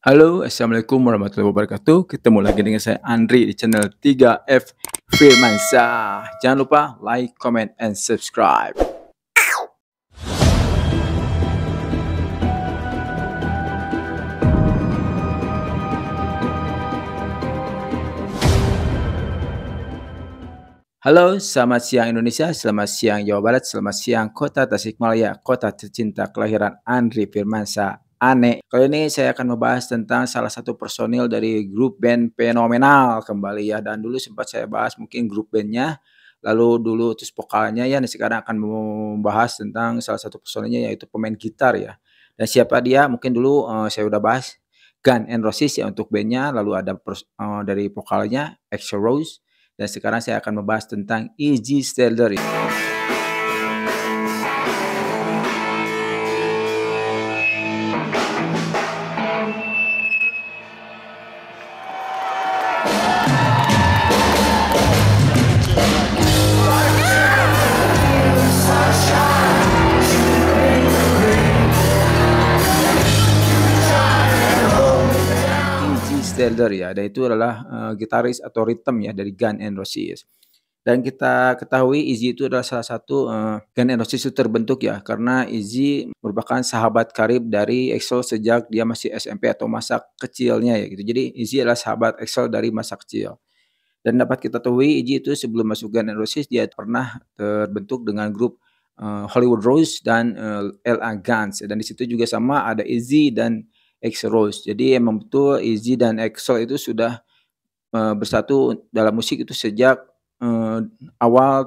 Halo, assalamualaikum warahmatullahi wabarakatuh. Ketemu lagi dengan saya Andri di channel 3F Firmansyah. Jangan lupa like, comment, and subscribe. Halo, selamat siang Indonesia, selamat siang Jawa Barat, selamat siang Kota Tasikmalaya, kota tercinta kelahiran Andri Firmansyah Ane. Kali ini saya akan membahas tentang salah satu personil dari grup band fenomenal kembali ya. Dan dulu sempat saya bahas mungkin grup bandnya, lalu dulu terus vokalnya ya. Dan sekarang akan membahas tentang salah satu personilnya yaitu pemain gitar ya. Dan siapa dia? Mungkin dulu saya udah bahas Gun N' Roses ya untuk bandnya, lalu ada dari vokalnya Axl Rose. Dan sekarang saya akan membahas tentang Iggy Stradley. Iggy Stradley ya, dan itu adalah gitaris atau rhythm ya dari Gun N' Roses. Dan kita ketahui Izzy itu adalah salah satu, Gun N' Roses itu terbentuk ya karena Izzy merupakan sahabat karib dari EXO sejak dia masih SMP atau masa kecilnya ya gitu. Jadi Izzy adalah sahabat EXO dari masa kecil. Dan dapat kita ketahui Izzy itu sebelum masuk Gun N' Roses dia pernah terbentuk dengan grup, Hollywood Rose dan, L.A. Guns dan di situ juga sama ada Izzy dan EXO Rose. Jadi emang betul Izzy dan EXO itu sudah bersatu dalam musik itu sejak, awal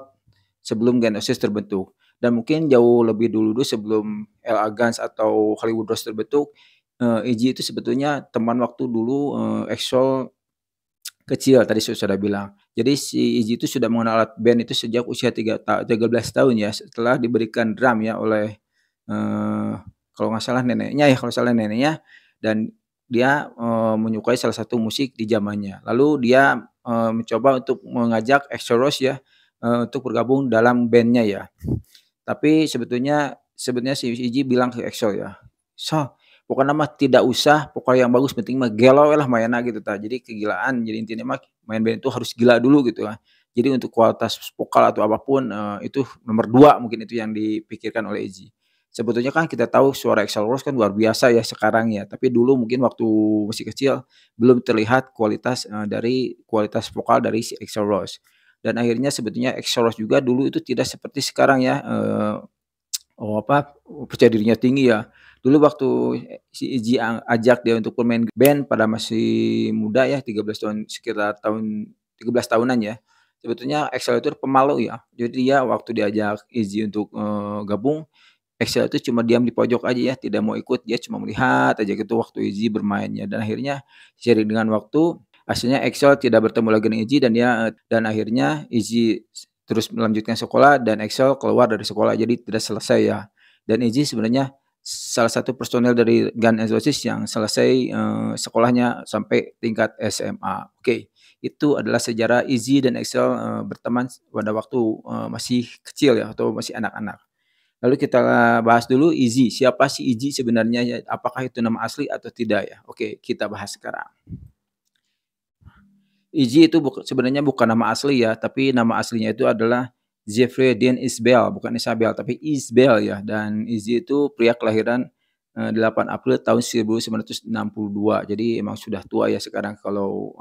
sebelum Genesis terbentuk. Dan mungkin jauh lebih dulu sebelum L.A. Guns atau Hollywood Rose terbentuk, Iggy itu sebetulnya teman waktu dulu, EXO kecil tadi saya sudah bilang. Jadi si Iggy itu sudah mengenal alat band itu sejak usia 13 tahun ya, setelah diberikan drum ya oleh, eee, kalau nggak salah neneknya ya, kalau salah neneknya dan dia, menyukai salah satu musik di zamannya. Lalu dia, mencoba untuk mengajak Axl Rose ya, untuk bergabung dalam bandnya ya. Tapi sebenarnya si Iggy bilang ke Axl ya, "So, pokoknya mah tidak usah, pokoknya yang bagus penting mah gelo we lah mainna," gitu ta. Jadi kegilaan, jadi intinya mah main band itu harus gila dulu gitu lah. Jadi untuk kualitas vokal atau apapun, itu nomor 2 mungkin itu yang dipikirkan oleh Iggy. Sebetulnya kan kita tahu suara Axl Rose kan luar biasa ya sekarang ya, tapi dulu mungkin waktu masih kecil belum terlihat kualitas, dari kualitas vokal dari si Axl Rose. Dan akhirnya sebetulnya Axl Rose juga dulu itu tidak seperti sekarang ya, percaya dirinya tinggi ya. Dulu waktu si Iggy ajak dia untuk bermain band pada masih muda ya, 13 tahun, sekitar tahun 13 tahunan ya. Sebetulnya Axl itu pemalu ya. Jadi dia waktu diajak Iggy untuk, gabung, Axl itu cuma diam di pojok aja ya, tidak mau ikut, dia cuma melihat aja gitu waktu Iggy bermainnya. Dan akhirnya seiring dengan waktu, hasilnya Axl tidak bertemu lagi dengan Iggy dan dan akhirnya Iggy terus melanjutkan sekolah dan Axl keluar dari sekolah, jadi tidak selesai ya. Dan Iggy sebenarnya salah satu personel dari Guns N' Roses yang selesai, sekolahnya sampai tingkat SMA. Oke, itu adalah sejarah Iggy dan Axl, berteman pada waktu, masih kecil ya atau masih anak-anak. Lalu kita bahas dulu Iggy, siapa sih Iggy sebenarnya ya? Apakah itu nama asli atau tidak ya? Oke, kita bahas sekarang. Iggy itu sebenarnya bukan nama asli ya, tapi nama aslinya itu adalah Jeffrey Dean Isbell, bukan Isabel, tapi Isbell ya. Dan Iggy itu pria kelahiran 8 April tahun 1962. Jadi emang sudah tua ya sekarang kalau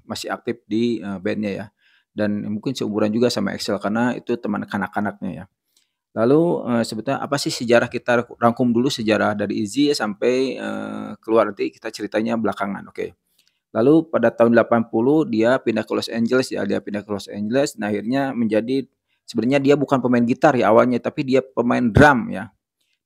masih aktif di bandnya ya. Dan mungkin seumuran juga sama Axl karena itu teman kanak-kanaknya ya. Lalu sebetulnya apa sih sejarah, kita rangkum dulu sejarah dari Iggy ya sampai keluar, nanti kita ceritanya belakangan, oke. Lalu pada tahun 80 dia pindah ke Los Angeles ya, dia pindah ke Los Angeles, nah akhirnya menjadi, sebenarnya dia bukan pemain gitar ya awalnya, tapi dia pemain drum ya,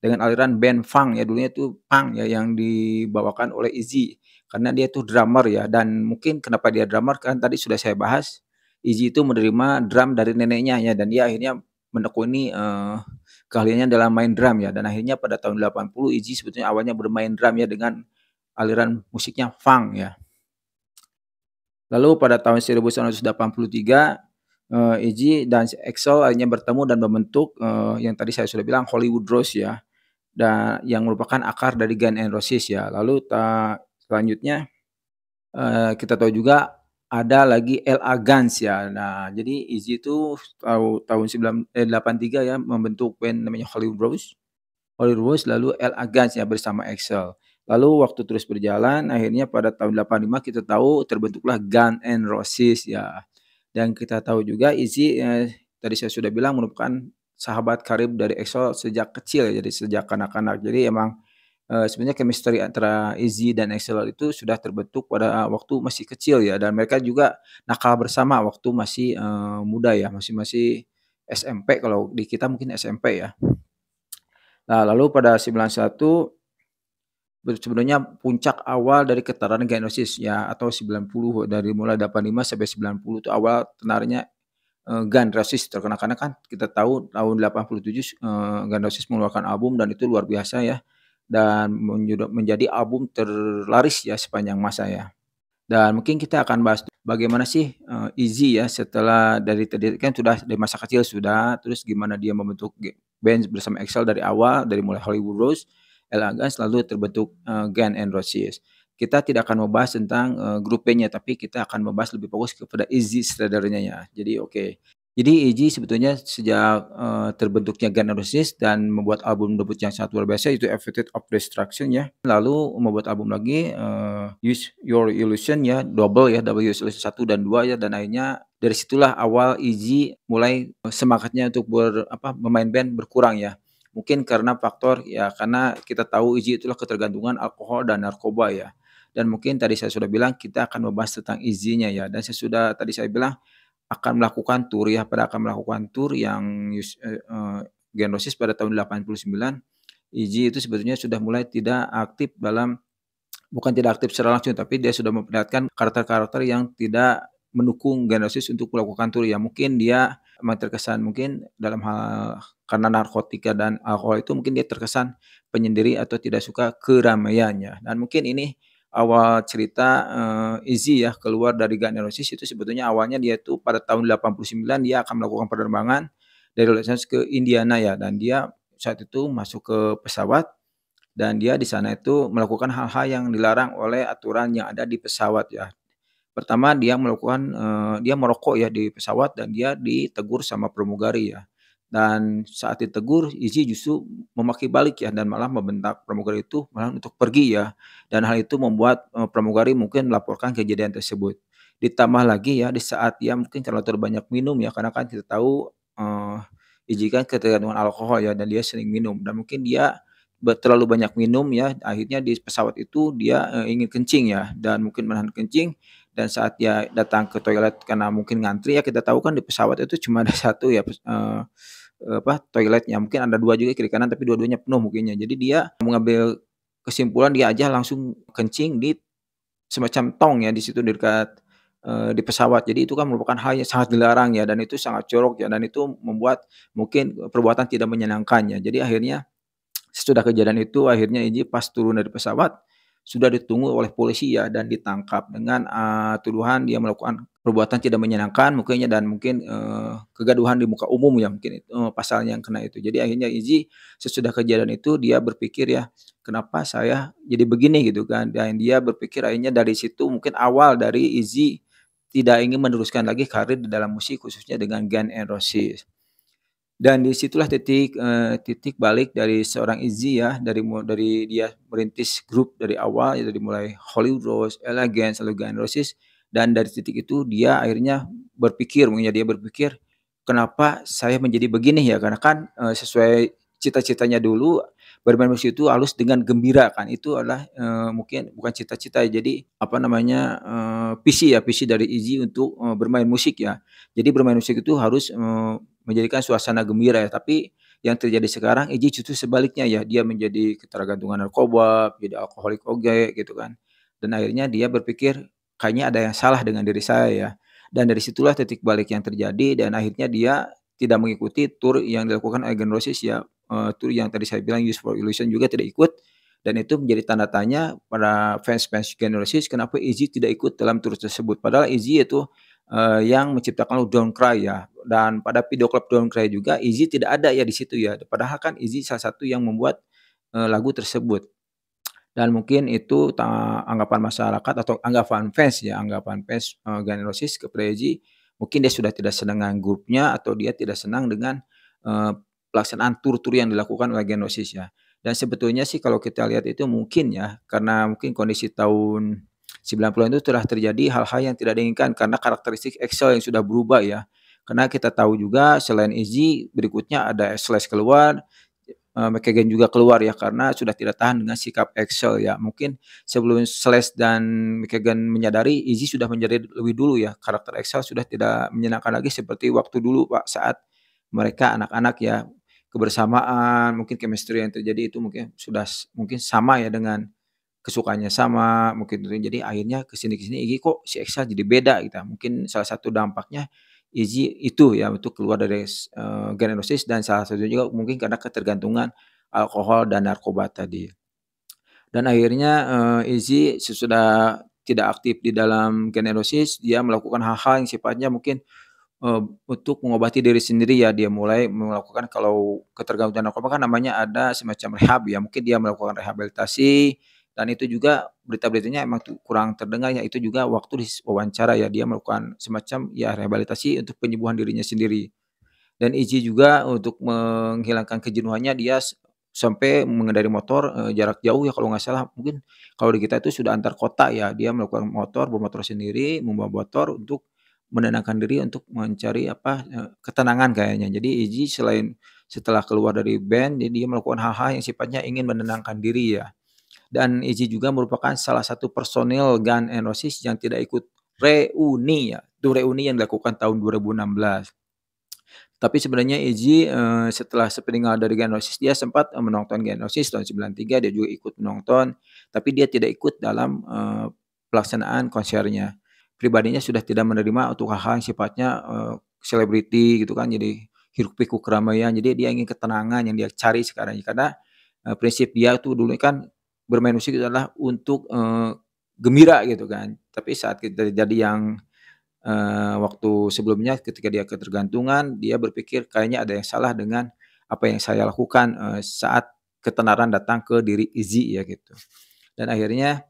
dengan aliran band funk ya, dulunya itu punk ya yang dibawakan oleh Iggy, karena dia tuh drummer ya. Dan mungkin kenapa dia drummer, kan tadi sudah saya bahas, Iggy itu menerima drum dari neneknya ya, dan dia akhirnya menekuni, keahliannya dalam main drum ya. Dan akhirnya pada tahun 80 Iggy sebetulnya awalnya bermain drum ya dengan aliran musiknya funk ya. Lalu pada tahun 1983, Iggy dan EXO akhirnya bertemu dan membentuk, yang tadi saya sudah bilang Hollywood Rose ya, yang merupakan akar dari Guns N' Roses ya. Lalu Selanjutnya, kita tahu juga ada lagi Ella Gans ya. Nah, jadi Izzy itu tahun 83 ya membentuk band namanya Hollywood Rose lalu Ella Gans ya bersama Axel. Lalu waktu terus berjalan akhirnya pada tahun 85 kita tahu terbentuklah Guns N' Roses ya. Dan kita tahu juga Izzy, tadi saya sudah bilang merupakan sahabat karib dari Axel sejak kecil ya, jadi sejak kanak-kanak. Jadi emang sebenarnya chemistry antara Izzy dan Axel itu sudah terbentuk pada waktu masih kecil ya, dan mereka juga nakal bersama waktu masih, muda ya, masih masih SMP, kalau di kita mungkin SMP ya. Nah, lalu pada 91 sebenarnya puncak awal dari getaran Genesis ya, atau 90 dari mulai 85 sampai 90 itu awal tenarnya, Guns N' Roses terkenal karena kan kita tahu tahun 87, Guns N' Roses mengeluarkan album dan itu luar biasa ya, dan menjadi album terlaris ya sepanjang masa ya. Dan mungkin kita akan bahas bagaimana sih, Izzy ya setelah dari tadi kan sudah dari masa kecil sudah, terus gimana dia membentuk band bersama Excel dari awal, dari mulai Hollywood Rose, Elegance, lalu terbentuk, Guns N' Roses. Kita tidak akan membahas tentang, grup band-nya, tapi kita akan membahas lebih fokus kepada Izzy saudaranya ya. Jadi oke. Jadi Izzy sebetulnya sejak, terbentuknya Guns N' Roses dan membuat album debut yang sangat luar biasa itu Appetite of Destruction ya. Lalu membuat album lagi, Use Your Illusion ya, double ya, Double Use Illusion 1 dan 2 ya, dan akhirnya dari situlah awal Izzy mulai, semangatnya untuk bermain band berkurang ya. Mungkin karena faktor ya karena kita tahu Izzy itulah ketergantungan alkohol dan narkoba ya. Dan mungkin tadi saya sudah bilang kita akan membahas tentang Izzy-nya ya, dan tadi saya bilang akan melakukan tur ya, akan melakukan tur yang Genosis pada tahun 89, Izzy itu sebetulnya sudah mulai tidak aktif bukan tidak aktif secara langsung, tapi dia sudah memperlihatkan karakter-karakter yang tidak mendukung Genosis untuk melakukan tur ya. Mungkin dia memang terkesan mungkin dalam hal karena narkotika dan alkohol itu mungkin dia terkesan penyendiri atau tidak suka keramaiannya. Dan mungkin ini awal cerita, Izzy ya keluar dari Guns N' Roses itu sebetulnya awalnya dia itu pada tahun 89 dia akan melakukan penerbangan dari Los Angeles ke Indiana ya, dan dia saat itu masuk ke pesawat dan dia di sana itu melakukan hal-hal yang dilarang oleh aturan yang ada di pesawat ya. Pertama dia melakukan, dia merokok ya di pesawat dan dia ditegur sama pramugari ya. Dan saat ditegur, Izzy justru memaki balik ya dan malah membentak pramugari itu malah untuk pergi ya. Dan hal itu membuat, pramugari mungkin melaporkan kejadian tersebut. Ditambah lagi ya di saat dia mungkin terlalu banyak minum ya, karena kan kita tahu, Izzy kan ketergantungan alkohol ya dan dia sering minum dan mungkin dia terlalu banyak minum ya, akhirnya di pesawat itu dia, ingin kencing ya dan mungkin menahan kencing dan saat dia datang ke toilet karena mungkin ngantri ya, kita tahu kan di pesawat itu cuma ada satu ya, toiletnya. Mungkin ada 2 juga kiri kanan, tapi dua-duanya penuh mungkinnya. Jadi dia mengambil kesimpulan dia aja langsung kencing di semacam tong ya di situ di dekat, di pesawat. Jadi itu kan merupakan hal yang sangat dilarang ya dan itu sangat jorok ya dan itu membuat mungkin perbuatan tidak menyenangkannya. Jadi akhirnya sesudah kejadian itu akhirnya Izzy pas turun dari pesawat, sudah ditunggu oleh polisi ya dan ditangkap dengan, tuduhan dia melakukan perbuatan tidak menyenangkan mungkinnya dan mungkin, kegaduhan di muka umum ya mungkin itu, pasalnya yang kena itu. Jadi akhirnya Izzy sesudah kejadian itu dia berpikir ya, "Kenapa saya jadi begini?" Gitu kan, dan dia berpikir akhirnya dari situ mungkin awal dari Izzy tidak ingin meneruskan lagi karir di dalam musik khususnya dengan Guns N' Roses. Dan di situlah titik balik dari seorang Izzy ya, dari dia merintis grup dari awal, ya dari mulai Hollywood Rose, Elegance, lalu Guns N' Roses, dan dari titik itu dia akhirnya berpikir, mungkin ya dia berpikir, "Kenapa saya menjadi begini ya?" Karena kan, sesuai cita-citanya dulu bermain musik itu halus dengan gembira kan, itu adalah, mungkin bukan cita-cita ya, jadi apa namanya, visi dari Izzy untuk, bermain musik ya. Jadi bermain musik itu harus, menjadikan suasana gembira ya, tapi yang terjadi sekarang Iji justru sebaliknya ya, dia menjadi ketergantungan narkoba, jadi alkoholik oge gitu kan. Dan akhirnya dia berpikir, kayaknya ada yang salah dengan diri saya ya. Dan dari situlah titik balik yang terjadi dan akhirnya dia tidak mengikuti tur yang dilakukan oleh Guns N' Roses ya, tur yang tadi saya bilang Use for Illusion juga tidak ikut dan itu menjadi tanda tanya pada fans-fans Guns N' Roses kenapa Izzy tidak ikut dalam tur tersebut. Padahal Izzy itu, yang menciptakan lagu Don't Cry ya, dan pada video klip Don't Cry juga Izzy tidak ada ya di situ ya, padahal kan Izzy salah satu yang membuat, lagu tersebut. Dan mungkin itu anggapan masyarakat atau anggapan fans ya, anggapan fans, Guns N' Roses kepada Eji, mungkin dia sudah tidak senang dengan grupnya atau dia tidak senang dengan, eee, pelaksanaan tur-tur yang dilakukan oleh Guns N' Roses ya. Dan sebetulnya sih kalau kita lihat itu mungkin ya, karena mungkin kondisi tahun 90-an itu telah terjadi hal-hal yang tidak diinginkan karena karakteristik Axl yang sudah berubah ya. Karena kita tahu juga selain Izzy berikutnya ada Slash keluar, McKagan juga keluar ya karena sudah tidak tahan dengan sikap Axel ya. Mungkin sebelum Slash dan McKagan menyadari Izzy sudah menjadi lebih dulu ya, karakter Axel sudah tidak menyenangkan lagi seperti waktu dulu Pak, saat mereka anak-anak ya. Kebersamaan, mungkin chemistry yang terjadi itu mungkin sudah mungkin sama ya dengan kesukaannya sama, mungkin itu jadi akhirnya ke sini Iggy kok si Excel jadi beda gitu ya. Mungkin salah satu dampaknya Izzy itu ya untuk keluar dari Guns N' Roses dan salah satunya juga mungkin karena ketergantungan alkohol dan narkoba tadi. Dan akhirnya, Izzy sesudah tidak aktif di dalam Guns N' Roses, dia melakukan hal-hal yang sifatnya mungkin untuk mengobati diri sendiri ya, dia mulai melakukan kalau ketergantungan narkoba kan namanya ada semacam rehab ya, mungkin dia melakukan rehabilitasi dan itu juga berita-beritanya emang kurang terdengar ya, itu juga waktu wawancara ya, dia melakukan semacam ya rehabilitasi untuk penyembuhan dirinya sendiri. Dan Izzy juga untuk menghilangkan kejenuhannya dia sampai mengendarai motor, jarak jauh ya kalau nggak salah mungkin kalau di kita itu sudah antar kota ya, dia melakukan bermotor sendiri, membawa motor untuk menenangkan diri untuk mencari apa, ketenangan kayaknya. Jadi Izzy selain setelah keluar dari band, jadi dia melakukan hal-hal yang sifatnya ingin menenangkan diri ya. Dan Izzy juga merupakan salah satu personil Guns N' Roses yang tidak ikut reuni ya, itu reuni yang dilakukan tahun 2016. Tapi sebenarnya Izzy, setelah sepeninggal dari Guns N' Roses dia sempat, menonton Guns N' Roses tahun 93 dia juga ikut menonton, tapi dia tidak ikut dalam, pelaksanaan konsernya. Pribadinya sudah tidak menerima untuk hal-hal yang sifatnya, selebriti gitu kan, jadi hiruk-pikuk keramaian, jadi dia ingin ketenangan yang dia cari sekarang. Karena, prinsip dia tuh dulu kan bermain musik itu adalah untuk, gembira gitu kan. Tapi saat terjadi yang waktu sebelumnya ketika dia ketergantungan, dia berpikir kayaknya ada yang salah dengan apa yang saya lakukan, saat ketenaran datang ke diri Izzy ya gitu. Dan akhirnya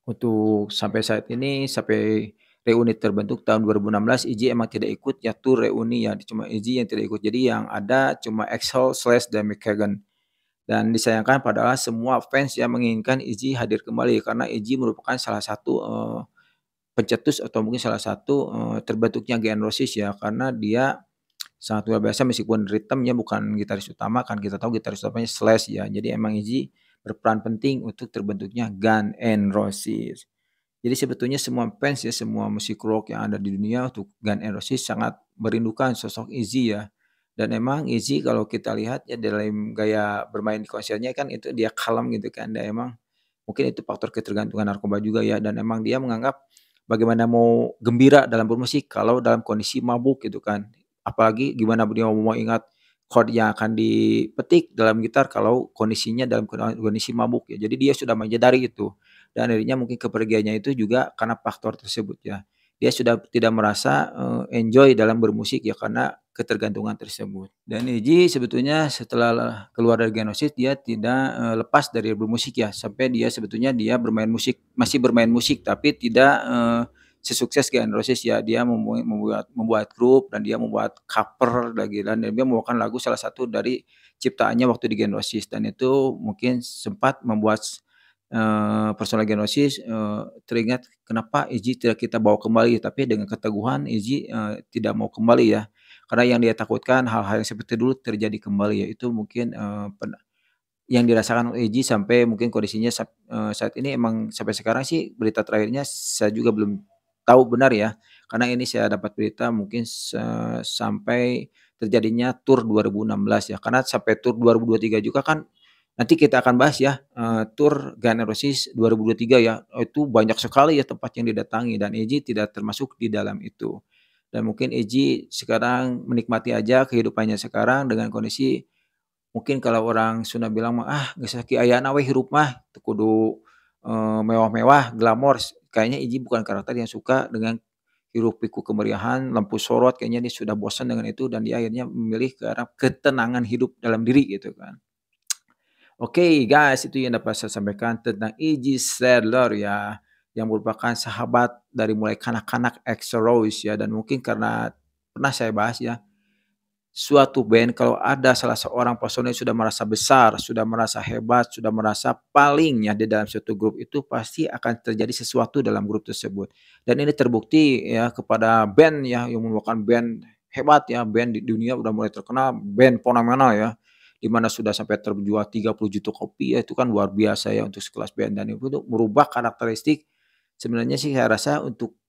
untuk sampai saat ini, sampai reuni terbentuk tahun 2016, Izzy emang tidak ikut ya tur reuni ya, cuma Izzy yang tidak ikut. Jadi yang ada cuma EXO, Slash, dan McKagan. Dan disayangkan padahal semua fans yang menginginkan Izzy hadir kembali karena Izzy merupakan salah satu, pencetus atau mungkin salah satu, terbentuknya Guns N' Roses ya, karena dia sangat luar biasa meskipun ritmenya bukan gitaris utama kan kita tahu gitaris utamanya Slash ya. Jadi emang Izzy berperan penting untuk terbentuknya Guns N' Roses. Jadi sebetulnya semua fans ya, semua musik rock yang ada di dunia untuk Guns N' Roses sangat merindukan sosok Izzy ya. Dan emang Izzy kalau kita lihat ya dalam gaya bermain di konsernya kan itu dia kalem gitu kan, dan emang mungkin itu faktor ketergantungan narkoba juga ya, dan emang dia menganggap bagaimana mau gembira dalam bermusik kalau dalam kondisi mabuk gitu kan. Apalagi gimana dia mau ingat chord yang akan dipetik dalam gitar kalau kondisinya dalam kondisi mabuk ya. Jadi dia sudah menyadari itu dan akhirnya mungkin kepergiannya itu juga karena faktor tersebut ya. Dia sudah tidak merasa, enjoy dalam bermusik ya karena ketergantungan tersebut. Dan Nidji sebetulnya setelah keluar dari Genesis dia tidak, lepas dari bermusik ya, sampai dia sebetulnya dia bermain musik masih bermain musik tapi tidak, sesukses Guns N' Roses ya. Dia membuat grup dan dia membuat cover lagi dan dia membawakan lagu salah satu dari ciptaannya waktu di Guns N' Roses dan itu mungkin sempat membuat, personal Guns N' Roses, teringat kenapa Izzy tidak kita bawa kembali, tapi dengan keteguhan Izzy, tidak mau kembali ya. Karena yang dia takutkan hal-hal yang seperti dulu terjadi kembali ya, itu mungkin, yang dirasakan oleh Egy sampai mungkin kondisinya saat ini emang sampai sekarang sih berita terakhirnya saya juga belum tahu benar ya, karena ini saya dapat berita mungkin sampai terjadinya tur 2016 ya, karena sampai tur 2023 juga kan nanti kita akan bahas ya, tur Guns N' Roses 2023 ya, itu banyak sekali ya tempat yang didatangi dan Egy tidak termasuk di dalam itu. Dan mungkin Egy sekarang menikmati aja kehidupannya sekarang dengan kondisi mungkin kalau orang Sunda bilang mah, "Ah geus sakieu ayana we hirup mah, teu kudu, mewah-mewah, glamor." Kayaknya Iji bukan karakter yang suka dengan hiruk-pikuk kemeriahan, lampu sorot, kayaknya dia sudah bosan dengan itu dan dia akhirnya memilih ke arah ketenangan hidup dalam diri gitu kan. Oke guys, itu yang dapat saya sampaikan tentang Iggy Stradler ya, yang merupakan sahabat dari mulai kanak-kanak Axl Rose ya, dan mungkin karena pernah saya bahas ya, suatu band kalau ada salah seorang personil sudah merasa besar, sudah merasa hebat, sudah merasa paling ya di dalam suatu grup itu pasti akan terjadi sesuatu dalam grup tersebut. Dan ini terbukti ya kepada band ya yang merupakan band hebat ya, band di dunia udah mulai terkenal, band fenomenal ya, di mana sudah sampai terjual 30 juta kopi ya, itu kan luar biasa ya untuk sekelas band dan itu tuh merubah karakteristik sebenarnya sih saya rasa untuk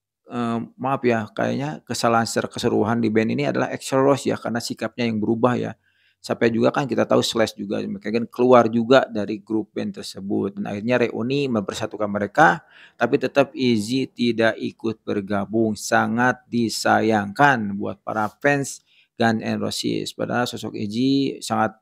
maaf ya, kayaknya kesalahan secara keseluruhan di band ini adalah Axl Rose ya, karena sikapnya yang berubah ya. Sampai juga kan kita tahu Slash juga mereka kan keluar juga dari grup band tersebut dan akhirnya reuni mempersatukan mereka, tapi tetap Izzy tidak ikut bergabung. Sangat disayangkan buat para fans Guns N' Roses. Padahal sosok Izzy sangat,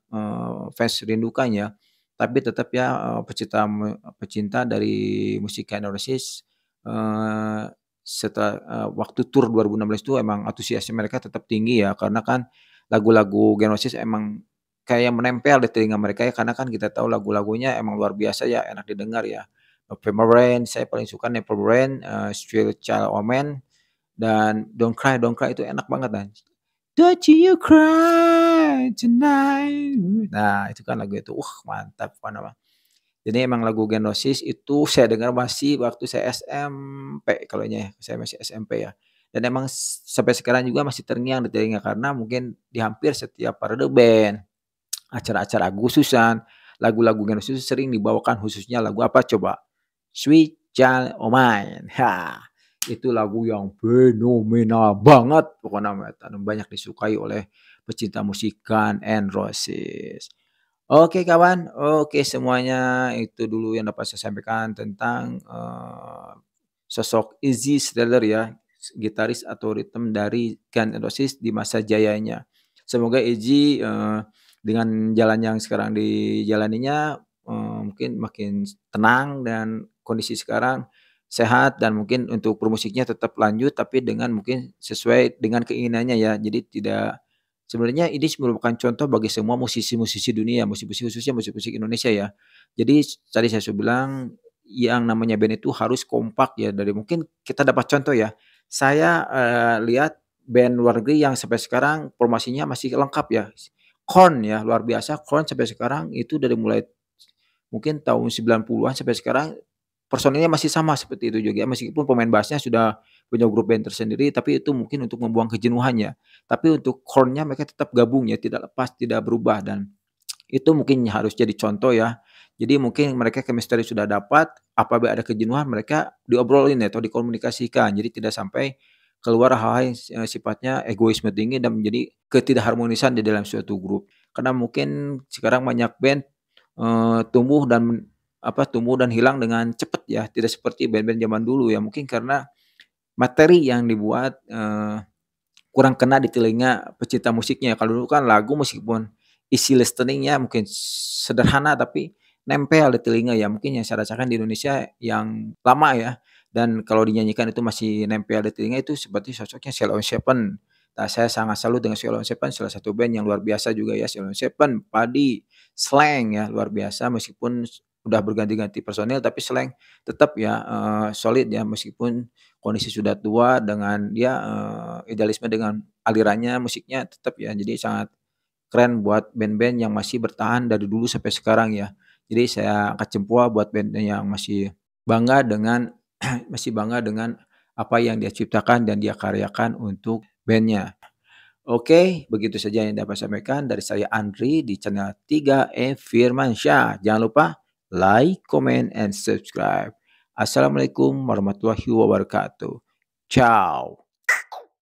fans rindukan ya, tapi tetap ya, pecinta dari musik Guns N' Roses, eee setelah, waktu tur 2016 itu emang antusiasme mereka tetap tinggi ya, karena kan lagu-lagu Genesis emang kayak menempel di telinga mereka ya, karena kan kita tahu lagu-lagunya emang luar biasa ya, enak didengar ya. November Rain, saya paling suka November Rain, Sweet Child O' Man, dan Don't Cry itu enak banget dan Don't You Cry Tonight. Nah, itu kan lagu itu, mantap, jadi emang lagu Genosis itu saya dengar masih waktu saya SMP kalaunya ya, saya masih SMP ya. Dan emang sampai sekarang juga masih terngiang di telinga karena mungkin di hampir setiap parade band, acara-acara Agustusan, lagu-lagu Genosis sering dibawakan khususnya lagu apa coba? Sweet Child O' Mine. Itu lagu yang fenomenal banget pokoknya mah dan banyak disukai oleh pecinta musik Guns N' Roses. Oke kawan, oke semuanya itu dulu yang dapat saya sampaikan tentang, sosok Izzy Stradler ya, gitaris atau rhythm dari Guns N' Roses di masa jayanya. Semoga Izzy, dengan jalan yang sekarang dijalaninya, mungkin makin tenang dan kondisi sekarang sehat dan mungkin untuk bermusiknya tetap lanjut tapi dengan mungkin sesuai dengan keinginannya ya. Jadi tidak sebenarnya ini merupakan contoh bagi semua musisi-musisi dunia, musisi khususnya musik-musik Indonesia ya. Jadi tadi saya sudah bilang, yang namanya band itu harus kompak ya, dari mungkin kita dapat contoh ya, saya, lihat band luar negeri yang sampai sekarang formasinya masih lengkap ya, Korn ya, luar biasa Korn sampai sekarang itu dari mulai mungkin tahun 90-an sampai sekarang personilnya masih sama seperti itu juga, meskipun pemain bassnya sudah punya grup band tersendiri, tapi itu mungkin untuk membuang kejenuhannya. Tapi untuk core-nya mereka tetap gabung ya, tidak lepas, tidak berubah dan itu mungkin harus jadi contoh ya. Jadi mungkin mereka chemistry sudah dapat, apabila ada kejenuhan mereka diobrolin ya atau dikomunikasikan. Jadi tidak sampai keluar hal-hal yang sifatnya egoisme tinggi dan menjadi ketidakharmonisan di dalam suatu grup. Karena mungkin sekarang banyak band, tumbuh dan hilang dengan cepat ya, tidak seperti band-band zaman dulu ya. Mungkin karena materi yang dibuat, kurang kena di telinga pecinta musiknya. Kalau dulu kan lagu meskipun isi listening-nya mungkin sederhana tapi nempel di telinga ya, mungkin yang saya rasakan di Indonesia yang lama ya, dan kalau dinyanyikan itu masih nempel di telinga itu seperti sosoknya Sheila on 7. Nah, saya sangat salut dengan Sheila on 7, salah satu band yang luar biasa juga ya, Sheila on 7, Padi, Slank ya, luar biasa meskipun udah berganti-ganti personil tapi Slank tetap ya, solid ya meskipun kondisi sudah tua dengan dia, idealisme dengan alirannya musiknya tetap ya, jadi sangat keren buat band-band yang masih bertahan dari dulu sampai sekarang ya. Jadi saya angkat jempol buat band yang masih bangga dengan masih bangga dengan apa yang dia ciptakan dan dia karyakan untuk bandnya. Oke, begitu saja yang dapat saya sampaikan dari saya Andri di channel 3E Firmansyah. Jangan lupa like, comment, and subscribe. Assalamualaikum warahmatullahi wabarakatuh. Ciao.